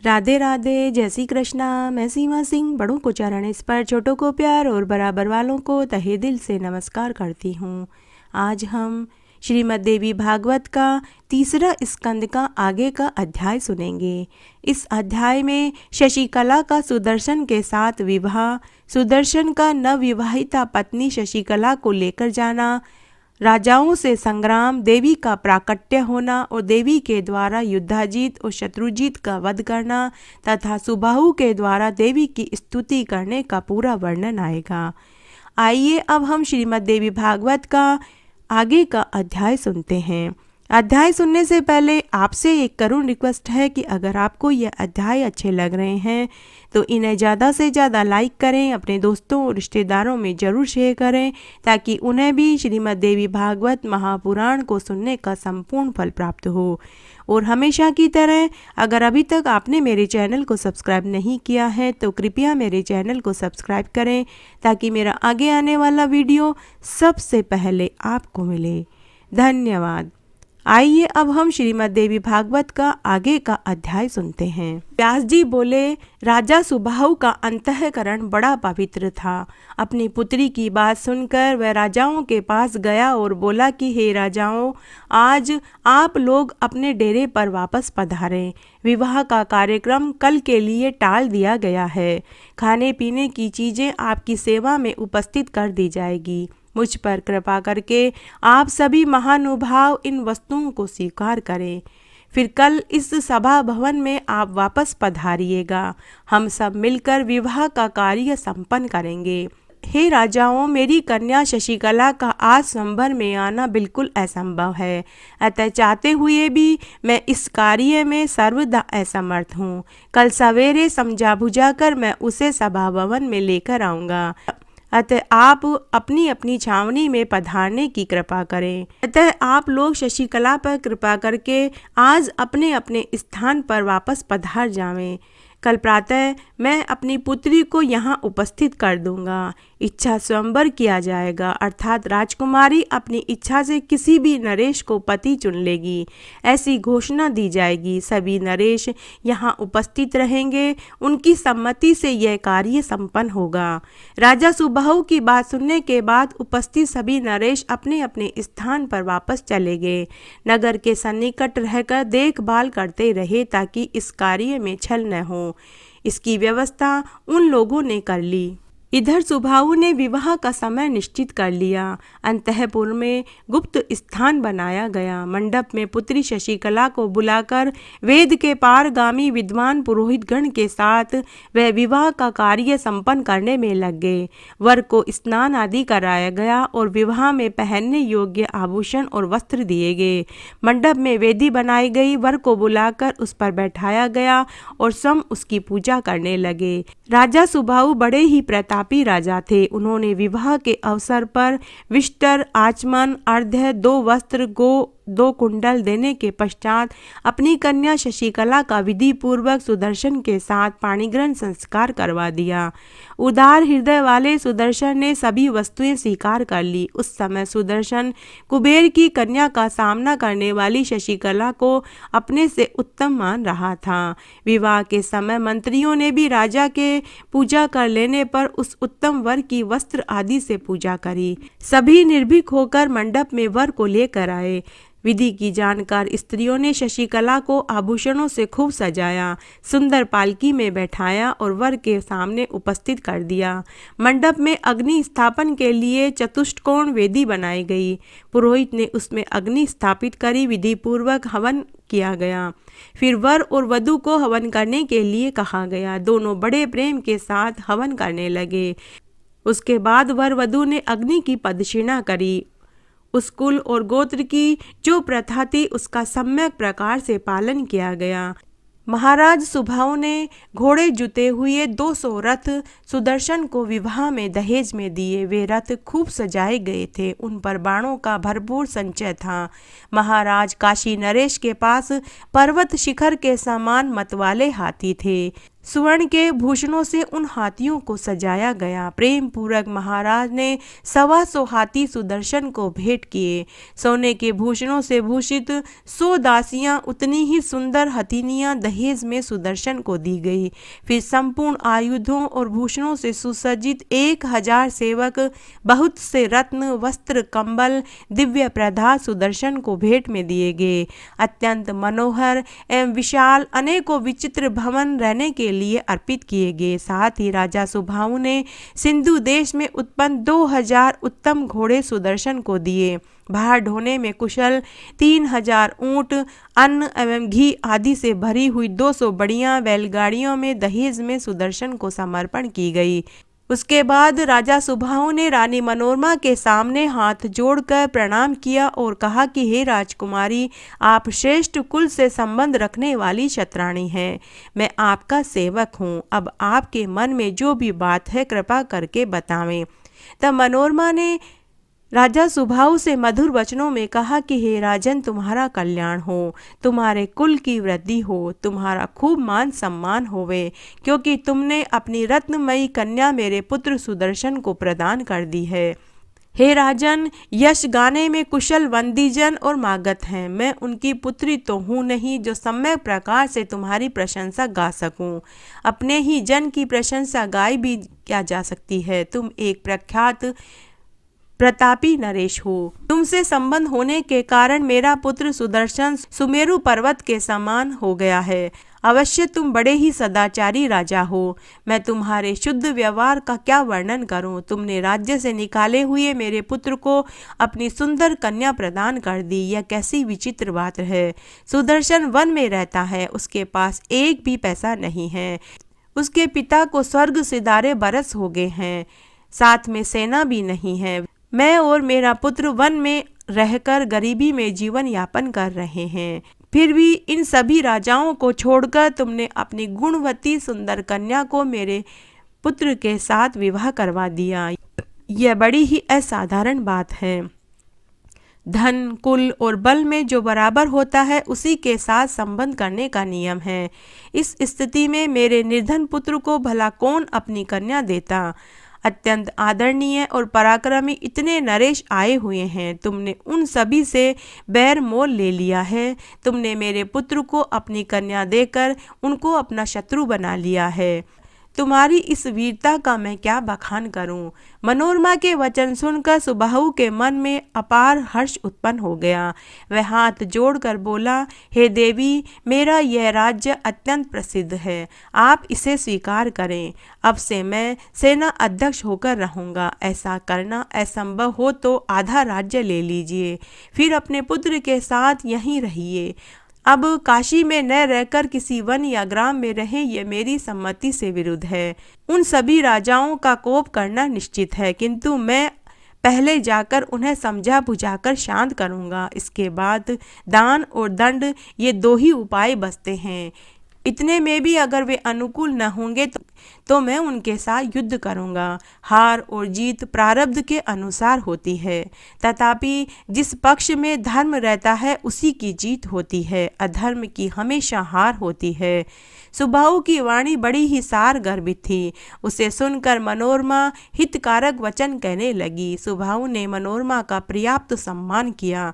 राधे राधे, जय श्री कृष्णा। मैं सीमा सिंह बड़ों को चरण स्पर, छोटों को प्यार और बराबर वालों को तहे दिल से नमस्कार करती हूँ। आज हम श्रीमद् देवी भागवत का तीसरा स्कंद का आगे का अध्याय सुनेंगे। इस अध्याय में शशिकला का सुदर्शन के साथ विवाह, सुदर्शन का नवविवाहिता पत्नी शशिकला को लेकर जाना, राजाओं से संग्राम, देवी का प्राकट्य होना और देवी के द्वारा युद्धाजीत और शत्रुजीत का वध करना तथा सुबाहु के द्वारा देवी की स्तुति करने का पूरा वर्णन आएगा। आइए अब हम श्रीमद् देवी भागवत का आगे का अध्याय सुनते हैं। अध्याय सुनने से पहले आपसे एक करुण रिक्वेस्ट है कि अगर आपको यह अध्याय अच्छे लग रहे हैं तो इन्हें ज़्यादा से ज़्यादा लाइक करें, अपने दोस्तों और रिश्तेदारों में ज़रूर शेयर करें ताकि उन्हें भी श्रीमद् देवी भागवत महापुराण को सुनने का संपूर्ण फल प्राप्त हो। और हमेशा की तरह अगर अभी तक आपने मेरे चैनल को सब्सक्राइब नहीं किया है तो कृपया मेरे चैनल को सब्सक्राइब करें ताकि मेरा आगे आने वाला वीडियो सबसे पहले आपको मिले। धन्यवाद। आइए अब हम श्रीमद् देवी भागवत का आगे का अध्याय सुनते हैं। व्यास जी बोले, राजा सुबाहु का अंतःकरण बड़ा पवित्र था। अपनी पुत्री की बात सुनकर वह राजाओं के पास गया और बोला कि हे राजाओं, आज आप लोग अपने डेरे पर वापस पधारें। विवाह का कार्यक्रम कल के लिए टाल दिया गया है। खाने पीने की चीज़ें आपकी सेवा में उपस्थित कर दी जाएगी। मुझ पर कृपा करके आप सभी महानुभाव इन वस्तुओं को स्वीकार करें। फिर कल इस सभा भवन में आप वापस पधारिएगा। हम सब मिलकर विवाह का कार्य संपन्न करेंगे। हे राजाओं, मेरी कन्या शशिकला का आज स्वयंवर में आना बिल्कुल असंभव है, अतः चाहते हुए भी मैं इस कार्य में सर्वदा असमर्थ हूँ। कल सवेरे समझा बुझाकर मैं उसे सभा भवन में लेकर आऊँगा, अतः आप अपनी अपनी छावनी में पधारने की कृपा करें। अतः आप लोग शशिकला पर कृपा करके आज अपने अपने स्थान पर वापस पधार जावें। कल प्रातः मैं अपनी पुत्री को यहाँ उपस्थित कर दूंगा। इच्छा स्वयंवर किया जाएगा, अर्थात राजकुमारी अपनी इच्छा से किसी भी नरेश को पति चुन लेगी, ऐसी घोषणा दी जाएगी। सभी नरेश यहाँ उपस्थित रहेंगे, उनकी सम्मति से यह कार्य संपन्न होगा। राजा सुबाहु की बात सुनने के बाद उपस्थित सभी नरेश अपने अपने स्थान पर वापस चले गए। नगर के सन्निकट रहकर देखभाल करते रहे ताकि इस कार्य में छल न हो। इसकी व्यवस्था उन लोगों ने कर ली। इधर सुबाहु ने विवाह का समय निश्चित कर लिया। अंतःपुर में गुप्त स्थान बनाया गया। मंडप में पुत्री शशिकला को बुलाकर वेद के पारगामी विद्वान पुरोहितगण के साथ वह विवाह का कार्य संपन्न करने में लग गए। वर को स्नान आदि कराया गया और विवाह में पहनने योग्य आभूषण और वस्त्र दिए गए। मंडप में वेदी बनाई गई। वर को बुलाकर उस पर बैठाया गया और स्वयं उसकी पूजा करने लगे। राजा सुबाहु बड़े ही प्रतापी राजा थे। उन्होंने विवाह के अवसर पर विष्टर, आचमन, अर्घ्य, 2 वस्त्र, 2 कुंडल देने के पश्चात अपनी कन्या शशिकला का विधि पूर्वक सुदर्शन के साथ पाणिग्रहण संस्कार करवा दिया। उदार हृदय वाले सुदर्शन ने सभी वस्तुएं स्वीकार कर ली। उस समय सुदर्शन कुबेर की कन्या का सामना करने वाली शशिकला को अपने से उत्तम मान रहा था। विवाह के समय मंत्रियों ने भी राजा के पूजा कर लेने पर उस उत्तम वर की वस्त्र आदि से पूजा करी। सभी निर्भीक होकर मंडप में वर को लेकर आए। विधि की जानकार स्त्रियों ने शशिकला को आभूषणों से खूब सजाया, सुंदर पालकी में बैठाया और वर के सामने उपस्थित कर दिया। मंडप में अग्नि स्थापन के लिए चतुष्कोण वेदी बनाई गई। पुरोहित ने उसमें अग्नि स्थापित करी। विधि पूर्वक हवन किया गया। फिर वर और वधू को हवन करने के लिए कहा गया। दोनों बड़े प्रेम के साथ हवन करने लगे। उसके बाद वर वधू ने अग्नि की प्रदक्षिणा करी। उस कुल और गोत्र की जो प्रथा थी उसका सम्यक प्रकार से पालन किया गया। महाराज सुबाहु ने घोड़े जुते हुए 200 रथ सुदर्शन को विवाह में दहेज में दिए। वे रथ खूब सजाए गए थे। उन पर बाणों का भरपूर संचय था। महाराज काशी नरेश के पास पर्वत शिखर के समान मतवाले हाथी थे। स्वर्ण के भूषणों से उन हाथियों को सजाया गया। प्रेम पूर्वक महाराज ने 125 हाथी सुदर्शन को भेंट किए। सोने के भूषणों से भूषित 100 दासियां, उतनी ही सुंदर हथिनियां दहेज में सुदर्शन को दी गई। फिर संपूर्ण आयुधों और भूषणों से सुसज्जित 1000 सेवक, बहुत से रत्न, वस्त्र, कंबल, दिव्य प्रसाद सुदर्शन को भेंट में दिए गए। अत्यंत मनोहर एवं विशाल अनेकों विचित्र भवन रहने के लिए अर्पित किए गए। साथ ही राजा सुबाहु ने सिंधु देश में उत्पन्न 2000 उत्तम घोड़े सुदर्शन को दिए। भार ढोने में कुशल 3000 ऊंट, अन्न एवं घी आदि से भरी हुई 200 बढ़िया बैलगाड़ियों में दहेज में सुदर्शन को समर्पण की गई। उसके बाद राजा सुबाहु ने रानी मनोरमा के सामने हाथ जोड़कर प्रणाम किया और कहा कि हे राजकुमारी, आप श्रेष्ठ कुल से संबंध रखने वाली क्षत्राणी हैं। मैं आपका सेवक हूँ। अब आपके मन में जो भी बात है कृपा करके बतावें। तब मनोरमा ने राजा सुबाहु से मधुर वचनों में कहा कि हे राजन, तुम्हारा कल्याण हो, तुम्हारे कुल की वृद्धि हो, तुम्हारा खूब मान सम्मान होवे, क्योंकि तुमने अपनी रत्नमयी कन्या मेरे पुत्र सुदर्शन को प्रदान कर दी है। हे राजन, यश गाने में कुशल वंदीजन और मागत हैं। मैं उनकी पुत्री तो हूँ नहीं जो सम्यक प्रकार से तुम्हारी प्रशंसा गा सकूँ। अपने ही जन की प्रशंसा गाई भी क्या जा सकती है। तुम एक प्रख्यात प्रतापी नरेश हो। तुमसे संबंध होने के कारण मेरा पुत्र सुदर्शन सुमेरु पर्वत के समान हो गया है। अवश्य तुम बड़े ही सदाचारी राजा हो। मैं तुम्हारे शुद्ध व्यवहार का क्या वर्णन करूं। तुमने राज्य से निकाले हुए मेरे पुत्र को अपनी सुंदर कन्या प्रदान कर दी। यह कैसी विचित्र बात है। सुदर्शन वन में रहता है, उसके पास एक भी पैसा नहीं है। उसके पिता को स्वर्ग सिधारे बरस हो गए हैं, साथ में सेना भी नहीं है। मैं और मेरा पुत्र वन में रहकर गरीबी में जीवन यापन कर रहे हैं। फिर भी इन सभी राजाओं को छोड़कर तुमने अपनी गुणवती सुंदर कन्या को मेरे पुत्र के साथ विवाह करवा दिया। यह बड़ी ही असाधारण बात है। धन, कुल और बल में जो बराबर होता है उसी के साथ संबंध करने का नियम है। इस स्थिति में मेरे निर्धन पुत्र को भला कौन अपनी कन्या देता। अत्यंत आदरणीय और पराक्रमी इतने नरेश आए हुए हैं। तुमने उन सभी से बैर मोल ले लिया है। तुमने मेरे पुत्र को अपनी कन्या देकर उनको अपना शत्रु बना लिया है। तुम्हारी इस वीरता का मैं क्या बखान करूं। मनोरमा के वचन सुनकर सुबाहु के मन में अपार हर्ष उत्पन्न हो गया। वह हाथ जोड़कर बोला, हे देवी, मेरा यह राज्य अत्यंत प्रसिद्ध है। आप इसे स्वीकार करें। अब से मैं सेना अध्यक्ष होकर रहूंगा। ऐसा करना असंभव हो तो आधा राज्य ले लीजिए, फिर अपने पुत्र के साथ यहीं रहिए। अब काशी में न रहकर किसी वन या ग्राम में रहें, यह मेरी सम्मति से विरुद्ध है। उन सभी राजाओं का कोप करना निश्चित है, किंतु मैं पहले जाकर उन्हें समझा बुझाकर शांत करूंगा। इसके बाद दान और दंड, ये दो ही उपाय बचते हैं। इतने में भी अगर वे अनुकूल न होंगे तो मैं उनके साथ युद्ध करूंगा। हार और जीत प्रारब्ध के अनुसार होती है, तथापि जिस पक्ष में धर्म रहता है उसी की जीत होती है, अधर्म की हमेशा हार होती है। सुबाहु की वाणी बड़ी ही सार गर्भित थी। उसे सुनकर मनोरमा हितकारक वचन कहने लगी। सुबाहु ने मनोरमा का पर्याप्त सम्मान किया।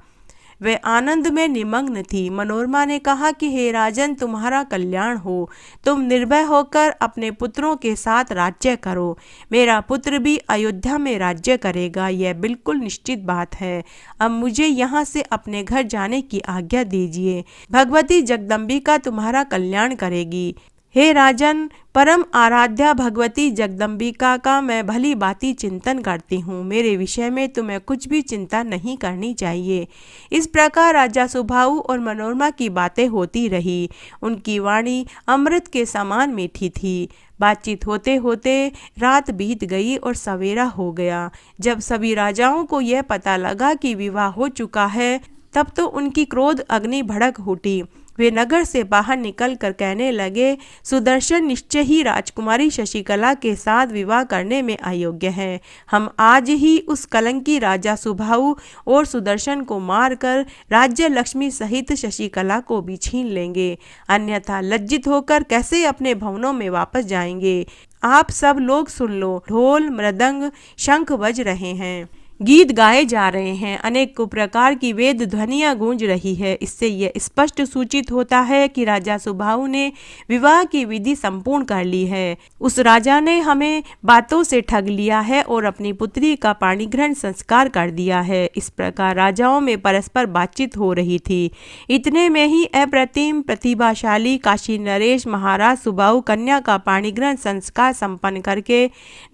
वह आनंद में निमग्न थी। मनोरमा ने कहा कि हे राजन, तुम्हारा कल्याण हो। तुम निर्भय होकर अपने पुत्रों के साथ राज्य करो। मेरा पुत्र भी अयोध्या में राज्य करेगा, यह बिल्कुल निश्चित बात है। अब मुझे यहाँ से अपने घर जाने की आज्ञा दीजिए। भगवती जगदम्बिका तुम्हारा कल्याण करेगी। हे राजन, परम आराध्या भगवती जगदम्बिका का मैं भली भांति चिंतन करती हूँ। मेरे विषय में तुम्हें कुछ भी चिंता नहीं करनी चाहिए। इस प्रकार राजा सुबाहु और मनोरमा की बातें होती रही। उनकी वाणी अमृत के समान मीठी थी। बातचीत होते होते रात बीत गई और सवेरा हो गया। जब सभी राजाओं को यह पता लगा कि विवाह हो चुका है, तब तो उनकी क्रोध अग्नि भड़क उठी। वे नगर से बाहर निकलकर कहने लगे, सुदर्शन निश्चय ही राजकुमारी शशिकला के साथ विवाह करने में अयोग्य है। हम आज ही उस कलंकी राजा सुबाहु और सुदर्शन को मारकर राज्य लक्ष्मी सहित शशिकला को भी छीन लेंगे, अन्यथा लज्जित होकर कैसे अपने भवनों में वापस जाएंगे। आप सब लोग सुन लो, ढोल मृदंग शंख बज रहे हैं, गीत गाए जा रहे हैं, अनेक प्रकार की वेद ध्वनियां गूंज रही है। इससे यह स्पष्ट सूचित होता है कि राजा सुबाहु ने विवाह की विधि संपूर्ण कर ली है। उस राजा ने हमें बातों से ठग लिया है और अपनी पुत्री का पाणिग्रहण संस्कार कर दिया है। इस प्रकार राजाओं में परस्पर बातचीत हो रही थी। इतने में ही अप्रतिम प्रतिभाशाली काशी नरेश महाराज सुबाहु कन्या का पाणिग्रहण संस्कार संपन्न करके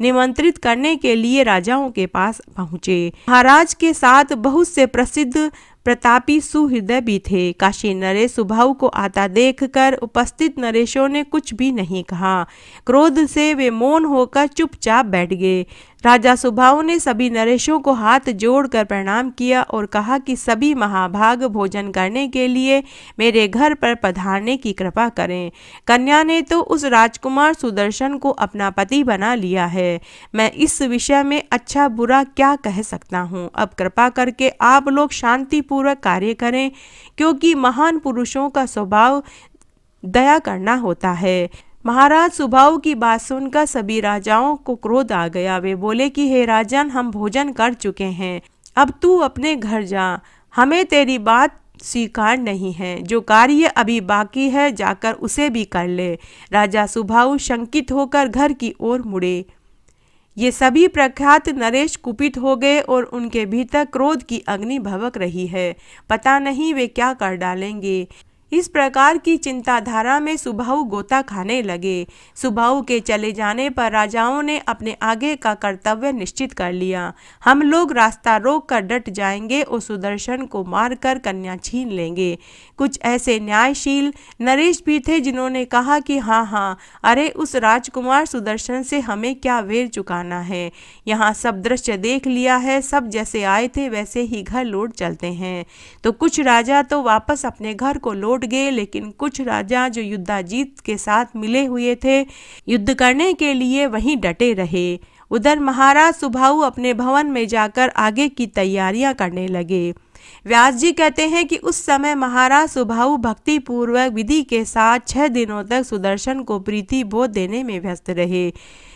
निमंत्रित करने के लिए राजाओं के पास पहुंचे। महाराज के साथ बहुत से प्रसिद्ध प्रतापी सुहृदय भी थे। काशी नरेश सुबाहु को आता देखकर उपस्थित नरेशों ने कुछ भी नहीं कहा। क्रोध से वे मौन होकर चुपचाप बैठ गए। राजा सुबाहु ने सभी नरेशों को हाथ जोड़कर प्रणाम किया और कहा कि सभी महाभाग भोजन करने के लिए मेरे घर पर पधारने की कृपा करें। कन्या ने तो उस राजकुमार सुदर्शन को अपना पति बना लिया है। मैं इस विषय में अच्छा बुरा क्या कह सकता हूँ। अब कृपा करके आप लोग शांतिपूर्वक कार्य करें, क्योंकि महान पुरुषों का स्वभाव दया करना होता है। महाराज सुबाहु की बात सुनकर सभी राजाओं को क्रोध आ गया। वे बोले कि हे राजन, हम भोजन कर चुके हैं, अब तू अपने घर जा, हमें तेरी बात स्वीकार नहीं है। जो कार्य अभी बाकी है जाकर उसे भी कर ले। राजा सुबाहु शंकित होकर घर की ओर मुड़े। ये सभी प्रख्यात नरेश कुपित हो गए और उनके भीतर क्रोध की अग्नि भभक रही है। पता नहीं वे क्या कर डालेंगे। इस प्रकार की चिंताधारा में सुबाहु गोता खाने लगे। सुबाहु के चले जाने पर राजाओं ने अपने आगे का कर्तव्य निश्चित कर लिया। हम लोग रास्ता रोक कर डट जाएंगे और सुदर्शन को मारकर कन्या छीन लेंगे। कुछ ऐसे न्यायशील नरेश भी थे जिन्होंने कहा कि हाँ, अरे उस राजकुमार सुदर्शन से हमें क्या वेर चुकाना है। यहाँ सब दृश्य देख लिया है, सब जैसे आए थे वैसे ही घर लौट चलते हैं। तो कुछ राजा तो वापस अपने घर को लौट गए, लेकिन कुछ राजा जो युद्धाजीत के साथ मिले हुए थे, युद्ध करने के लिए वहीं डटे रहे। उधर महाराज सुबाहु अपने भवन में जाकर आगे की तैयारियां करने लगे। व्यास जी कहते हैं कि उस समय महाराज सुबाहु भक्ति पूर्वक विधि के साथ 6 दिनों तक सुदर्शन को प्रीति बोध देने में व्यस्त रहे।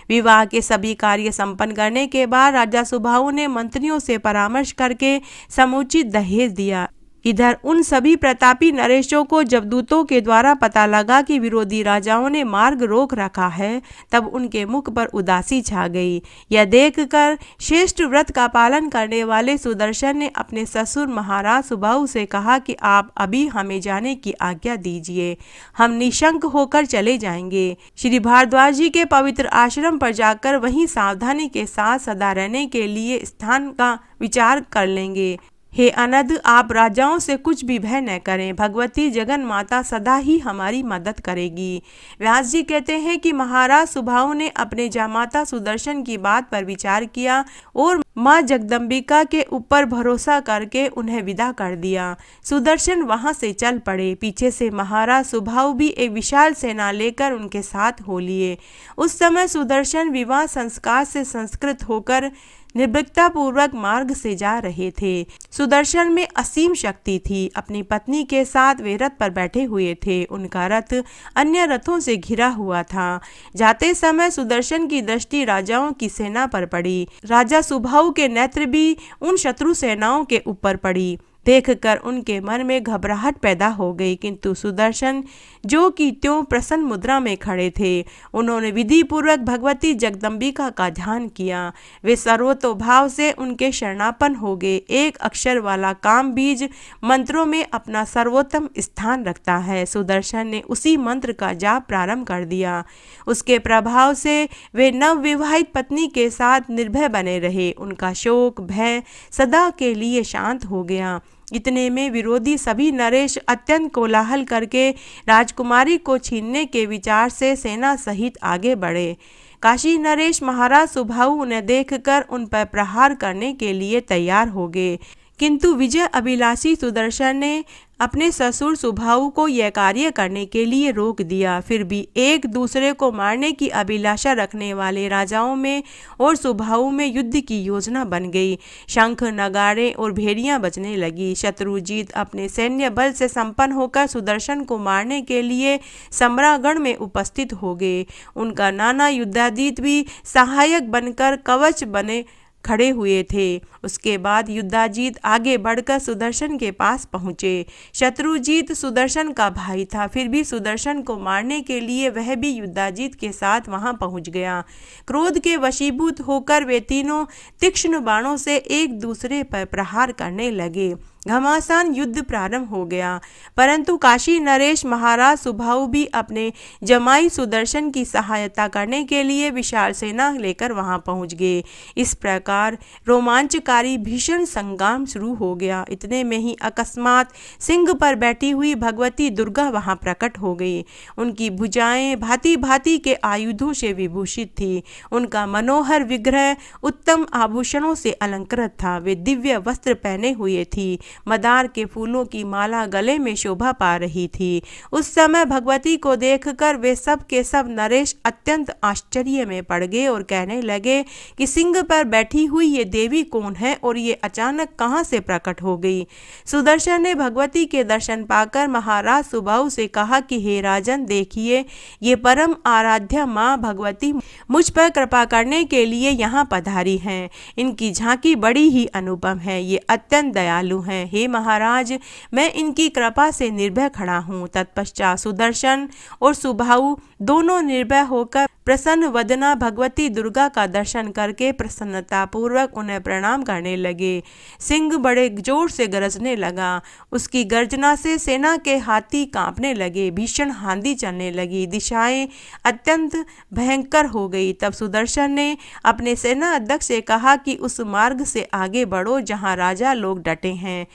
विवाह के सभी कार्य संपन्न करने के बाद राजा सुबाहु ने मंत्रियों से परामर्श करके समुचित दहेज दिया। इधर उन सभी प्रतापी नरेशों को जब दूतों के द्वारा पता लगा कि विरोधी राजाओं ने मार्ग रोक रखा है, तब उनके मुख पर उदासी छा गई। यह देखकर श्रेष्ठ व्रत का पालन करने वाले सुदर्शन ने अपने ससुर महाराज सुबाहु से कहा कि आप अभी हमें जाने की आज्ञा दीजिए, हम निशंक होकर चले जाएंगे। श्री भारद्वाज जी के पवित्र आश्रम पर जाकर वहीं सावधानी के साथ सदा रहने के लिए स्थान का विचार कर लेंगे। हे अनद, आप राजाओं से कुछ भी भय न करें, भगवती जगन माता सदा ही हमारी मदद करेगी। व्यास जी कहते हैं कि महाराज सुबाहु ने अपने जामाता सुदर्शन की बात पर विचार किया और माँ जगदम्बिका के ऊपर भरोसा करके उन्हें विदा कर दिया। सुदर्शन वहां से चल पड़े। पीछे से महाराज सुबाहु भी एक विशाल सेना लेकर उनके साथ हो लिए। उस समय सुदर्शन विवाह संस्कार से संस्कृत होकर निर्भीकता पूर्वक मार्ग से जा रहे थे। सुदर्शन में असीम शक्ति थी। अपनी पत्नी के साथ वे रथ पर बैठे हुए थे। उनका रथ अन्य रथों से घिरा हुआ था। जाते समय सुदर्शन की दृष्टि राजाओं की सेना पर पड़ी। राजा सुबाहु के नेत्र भी उन शत्रु सेनाओं के ऊपर पड़ी। देखकर उनके मन में घबराहट पैदा हो गई, किंतु सुदर्शन जो कि त्यों प्रसन्न मुद्रा में खड़े थे, उन्होंने विधि पूर्वक भगवती जगदम्बिका का ध्यान किया। वे सर्वतोभाव से उनके शरणापन्न हो गए। एक अक्षर वाला काम बीज मंत्रों में अपना सर्वोत्तम स्थान रखता है। सुदर्शन ने उसी मंत्र का जाप प्रारंभ कर दिया। उसके प्रभाव से वे नवविवाहित पत्नी के साथ निर्भय बने रहे। उनका शोक भय सदा के लिए शांत हो गया। इतने में विरोधी सभी नरेश अत्यंत कोलाहल करके राजकुमारी को छीनने के विचार से सेना सहित आगे बढ़े। काशी नरेश महाराज सुबाहु उन्हें देखकर उन पर प्रहार करने के लिए तैयार हो गए, किंतु विजय अभिलाषी सुदर्शन ने अपने ससुर सुबाहु को यह कार्य करने के लिए रोक दिया। फिर भी एक दूसरे को मारने की अभिलाषा रखने वाले राजाओं में और सुबाहु में युद्ध की योजना बन गई। शंख, नगाड़े और भेड़ियां बजने लगी। शत्रुजीत अपने सैन्य बल से संपन्न होकर सुदर्शन को मारने के लिए सम्रागण में उपस्थित हो गए। उनका नाना युद्धाजीत भी सहायक बनकर कवच बने खड़े हुए थे। उसके बाद युद्धाजीत आगे बढ़कर सुदर्शन के पास पहुंचे। शत्रुजीत सुदर्शन का भाई था, फिर भी सुदर्शन को मारने के लिए वह भी युद्धाजीत के साथ वहां पहुंच गया। क्रोध के वशीभूत होकर वे तीनों तीक्ष्ण बाणों से एक दूसरे पर प्रहार करने लगे। घमासान युद्ध प्रारंभ हो गया, परंतु काशी नरेश महाराज सुबाहु भी अपने जमाई सुदर्शन की सहायता करने के लिए विशाल सेना लेकर वहां पहुंच गए। इस प्रकार रोमांचकारी भीषण संग्राम शुरू हो गया। इतने में ही अकस्मात सिंह पर बैठी हुई भगवती दुर्गा वहां प्रकट हो गई। उनकी भुजाएं भांति भांति के आयुधों से विभूषित थी। उनका मनोहर विग्रह उत्तम आभूषणों से अलंकृत था। वे दिव्य वस्त्र पहने हुए थी। मदार के फूलों की माला गले में शोभा पा रही थी। उस समय भगवती को देखकर वे सब के सब नरेश अत्यंत आश्चर्य में पड़ गए और कहने लगे कि सिंह पर बैठी हुई ये देवी कौन है और ये अचानक कहां से प्रकट हो गई। सुदर्शन ने भगवती के दर्शन पाकर महाराज सुबाहु से कहा कि हे राजन, देखिए ये परम आराध्या माँ भगवती मुझ पर कृपा करने के लिए यहाँ पधारी हैं। इनकी झांकी बड़ी ही अनुपम है, ये अत्यंत दयालु हैं। हे महाराज, मैं इनकी कृपा से निर्भय खड़ा हूँ। तत्पश्चात सुदर्शन और सुबाहु दोनों निर्भय होकर प्रसन्न वदना भगवती दुर्गा का दर्शन करके प्रसन्नता पूर्वक उन्हें प्रणाम करने लगे। सिंह बड़े जोर से गरजने लगा। उसकी गर्जना से सेना के हाथी कांपने लगे। भीषण आंधी चलने लगी। दिशाएं अत्यंत भयंकर हो गई। तब सुदर्शन ने अपने सेना अध्यक्ष से कहा कि उस मार्ग से आगे बढ़ो जहां राजा लोग डटे हैं।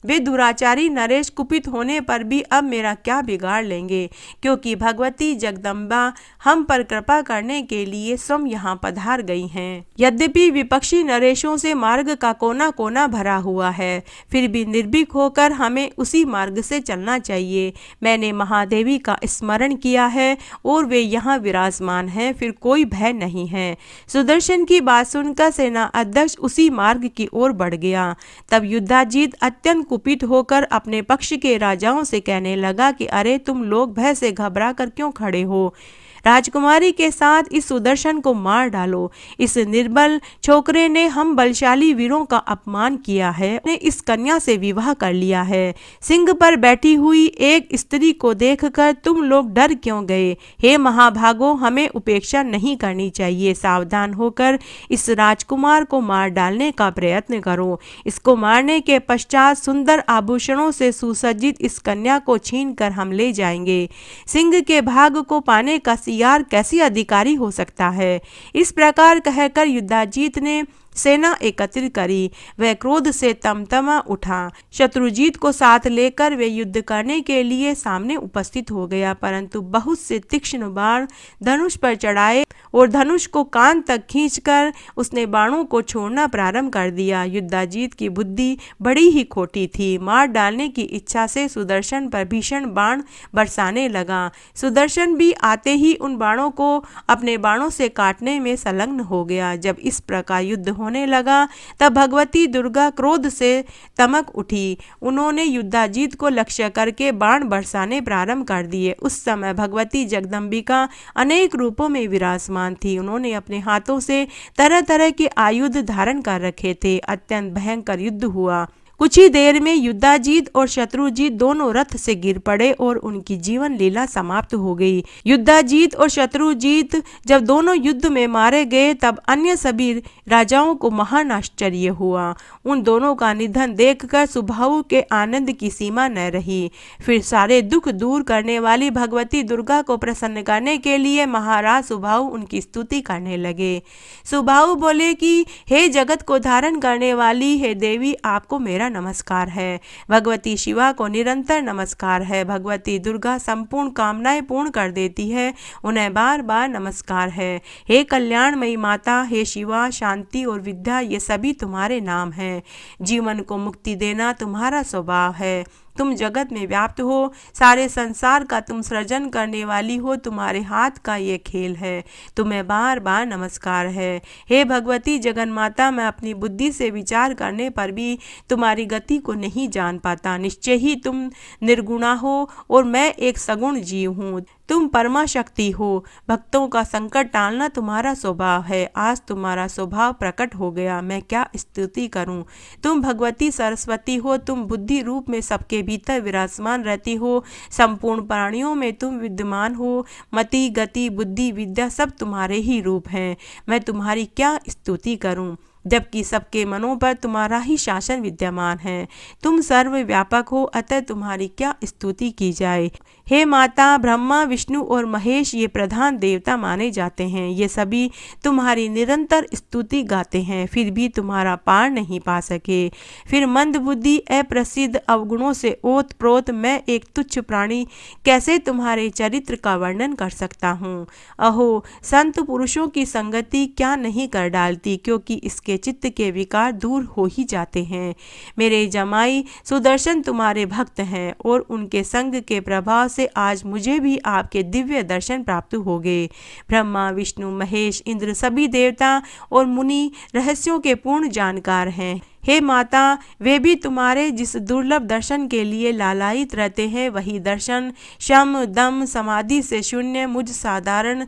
वे दुराचारी नरेश कुपित होने पर भी अब मेरा क्या बिगाड़ लेंगे, क्योंकि भगवती जगदम्बा हम पर कृपा करने के लिए स्वयं यहाँ पधार गई हैं। यद्यपि विपक्षी नरेशों से मार्ग का कोना कोना भरा हुआ है, फिर भी निर्भीक होकर हमें उसी मार्ग से चलना चाहिए। मैंने महादेवी का स्मरण किया है और वे यहाँ विराजमान हैं, फिर कोई भय नहीं है। सुदर्शन की बात सुनकर सेना अध्यक्ष उसी मार्ग की ओर बढ़ गया। तब युद्धाजीत अत्यंत कुपित होकर अपने पक्ष के राजाओं से कहने लगा कि अरे, तुम लोग भय से घबरा कर क्यों खड़े हो? राजकुमारी के साथ इस सुदर्शन को मार डालो। इस निर्बल छोकरे ने हम बलशाली वीरों का अपमान किया है, ने इस कन्या से विवाह कर लिया है। सिंह पर बैठी हुई एक स्त्री को देखकर तुम लोग डर क्यों गए? हे महाभागो, हमें उपेक्षा नहीं करनी चाहिए। सावधान होकर इस राजकुमार को मार डालने का प्रयत्न करो। इसको मारने के पश्चात सुंदर आभूषणों से सुसज्जित इस कन्या को छीन कर हम ले जाएंगे। सिंह के भाग को पाने का यार कैसी अधिकारी हो सकता है? इस प्रकार कहकर युद्धाजीत ने सेना एकत्रित करी। वह क्रोध से तमतमा उठा। शत्रुजीत को साथ लेकर वे युद्ध करने के लिए सामने उपस्थित हो गया, परंतु बहुत से तीक्ष्ण बाण धनुष पर चढ़ाए और धनुष को कान तक खींचकर उसने बाणों को छोड़ना प्रारंभ कर दिया। युद्धाजीत की बुद्धि बड़ी ही खोटी थी। मार डालने की इच्छा से सुदर्शन पर भीषण बाण बरसाने लगा। सुदर्शन भी आते ही उन बाणों को अपने बाणों से काटने में संलग्न हो गया। जब इस प्रकार युद्ध होने लगा तब भगवती दुर्गा क्रोध से तमक उठी। उन्होंने युद्धाजीत को लक्ष्य करके बाण बरसाने प्रारंभ कर दिए। उस समय भगवती जगदम्बिका अनेक रूपों में विराजमान थी। उन्होंने अपने हाथों से तरह तरह के आयुध धारण कर रखे थे। अत्यंत भयंकर युद्ध हुआ। कुछ ही देर में युद्धाजीत और शत्रुजीत दोनों रथ से गिर पड़े और उनकी जीवन लीला समाप्त हो गई। युद्धाजीत और शत्रुजीत जब दोनों युद्ध में मारे गए तब अन्य सभी राजाओं को महान आश्चर्य हुआ। उन दोनों का निधन देखकर सुबाहु के आनंद की सीमा न रही। फिर सारे दुख दूर करने वाली भगवती दुर्गा को प्रसन्न करने के लिए महाराज सुबाहु उनकी स्तुति करने लगे। सुबाहु बोले कि हे जगत को धारण करने वाली हे देवी, आपको मेरा नमस्कार है। भगवती शिवा को निरंतर नमस्कार है। भगवती दुर्गा संपूर्ण कामनाएं पूर्ण कर देती है, उन्हें बार बार नमस्कार है। हे कल्याणमयी माता, हे शिवा, शांति और विद्या ये सभी तुम्हारे नाम हैं। जीवन को मुक्ति देना तुम्हारा स्वभाव है। तुम जगत में व्याप्त हो, सारे संसार का तुम सृजन करने वाली हो, तुम्हारे हाथ का ये खेल है, तुम्हें बार बार नमस्कार है। हे भगवती जगन माता, मैं अपनी बुद्धि से विचार करने पर भी तुम्हारी गति को नहीं जान पाता। निश्चय ही तुम निर्गुणा हो और मैं एक सगुण जीव हूँ। तुम परमा शक्ति हो, भक्तों का संकट टालना तुम्हारा स्वभाव है। आज तुम्हारा स्वभाव प्रकट हो गया, मैं क्या स्तुति करूं। तुम भगवती सरस्वती हो, तुम बुद्धि रूप में सबके भीतर विराजमान रहती हो, संपूर्ण प्राणियों में तुम विद्यमान हो। मति गति बुद्धि विद्या सब तुम्हारे ही रूप हैं, मैं तुम्हारी क्या स्तुति करूं, जबकि सबके मनों पर तुम्हारा ही शासन विद्यमान है। तुम सर्वव्यापक हो, अतः तुम्हारी क्या स्तुति की जाए। हे माता, ब्रह्मा विष्णु और महेश ये प्रधान देवता माने जाते हैं, ये सभी तुम्हारी निरंतर स्तुति गाते हैं, फिर भी तुम्हारा पार नहीं पा सके। फिर मंद बुद्धि अप्रसिद्ध अवगुणों से ओत प्रोत मैं एक तुच्छ प्राणी कैसे तुम्हारे चरित्र का वर्णन कर सकता हूँ। अहो, संत पुरुषों की संगति क्या नहीं कर डालती, क्योंकि इसके चित्त के विकार दूर हो ही जाते हैं। मेरे जमाई सुदर्शन तुम्हारे भक्त हैं और उनके संग के प्रभाव से आज मुझे भी आपके दिव्य दर्शन प्राप्त हो गए। ब्रह्मा विष्णु महेश इंद्र सभी देवता और मुनि रहस्यों के पूर्ण जानकार हैं। हे माता, वे भी तुम्हारे जिस दुर्लभ दर्शन के लिए लालायित रहते हैं, वही दर्शन शम दम समाधि से शून्य मुझ साधारण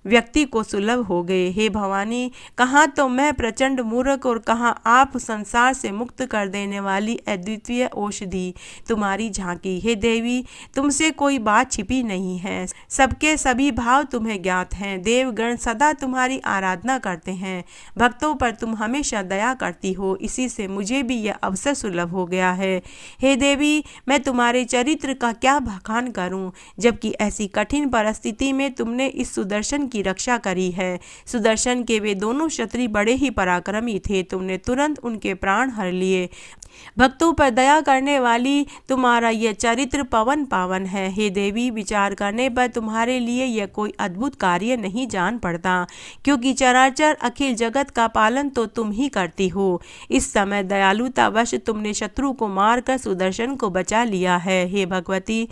व्यक्ति को सुलभ हो गए। हे भवानी, कहाँ तो मैं प्रचंड मूर्ख और कहाँ आप संसार से मुक्त कर देने वाली अद्वितीय औषधि तुम्हारी झांकी। हे देवी, तुमसे कोई बात छिपी नहीं है, सबके सभी भाव तुम्हें ज्ञात हैं। देवगण सदा तुम्हारी आराधना करते हैं, भक्तों पर तुम हमेशा दया करती हो, इसी से मुझे भी यह अवसर सुलभ हो गया है। हे देवी, मैं तुम्हारे चरित्र का क्या बखान करूं, जबकि ऐसी कठिन परिस्थिति में तुमने इस सुदर्शन की रक्षा करी है। सुदर्शन के वे दोनों क्षत्रिय बड़े ही पराक्रमी थे, तुमने तुरंत उनके प्राण हर लिए। भक्तों पर दया करने वाली तुम्हारा यह चरित्र पवन पावन है। हे देवी, विचार करने पर तुम्हारे लिए यह कोई अद्भुत कार्य नहीं जान पड़ता, क्योंकि चराचर अखिल जगत का पालन तो तुम ही करती हो। इस समय दयालुतावश तुमने शत्रु को मारकर सुदर्शन को बचा लिया है। हे भगवती,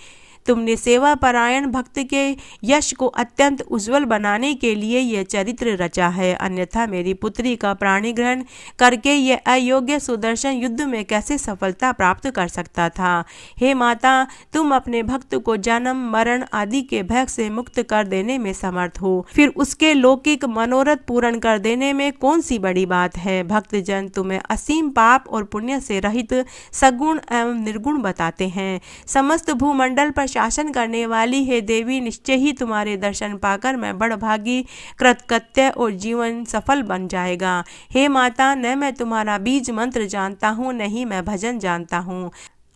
तुमने सेवा परायण भक्त के यश को अत्यंत उज्जवल बनाने के लिए यह चरित्र रचा है, अन्यथा मेरी पुत्री का प्राणी ग्रहण करके यह अयोग्य सुदर्शन युद्ध में कैसे सफलता प्राप्त कर सकता था। हे माता, तुम अपने भक्त को जन्म मरण आदि के भय से मुक्त कर देने में समर्थ हो, फिर उसके लौकिक मनोरथ पूर्ण कर देने में कौन सी बड़ी बात है। भक्तजन तुम्हें असीम पाप और पुण्य से रहित सगुण एवं निर्गुण बताते हैं। समस्त भूमंडल पर शासन करने वाली हे देवी, निश्चय ही तुम्हारे दर्शन पाकर मैं बड़भागी कृतकृत्य और जीवन सफल बन जाएगा। हे माता, न मैं तुम्हारा बीज मंत्र जानता हूँ, न ही मैं भजन जानता हूँ।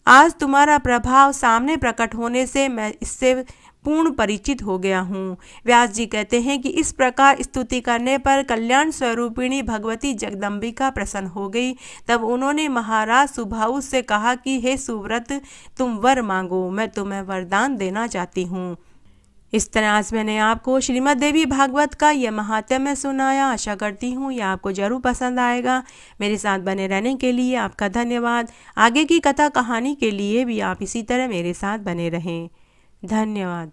आज तुम्हारा प्रभाव सामने प्रकट होने से मैं इससे पूर्ण परिचित हो गया हूँ। व्यास जी कहते हैं कि इस प्रकार स्तुति करने पर कल्याण स्वरूपिणी भगवती जगदम्बिका प्रसन्न हो गई। तब उन्होंने महाराज सुभाऊ से कहा कि हे सुव्रत, तुम वर मांगो, मैं तुम्हें वरदान देना चाहती हूँ। इस तरह आज मैंने आपको श्रीमद् देवी भागवत का यह महात्म्य सुनाया। आशा करती हूँ यह आपको जरूर पसंद आएगा। मेरे साथ बने रहने के लिए आपका धन्यवाद। आगे की कथा कहानी के लिए भी आप इसी तरह मेरे साथ बने रहें। धन्यवाद।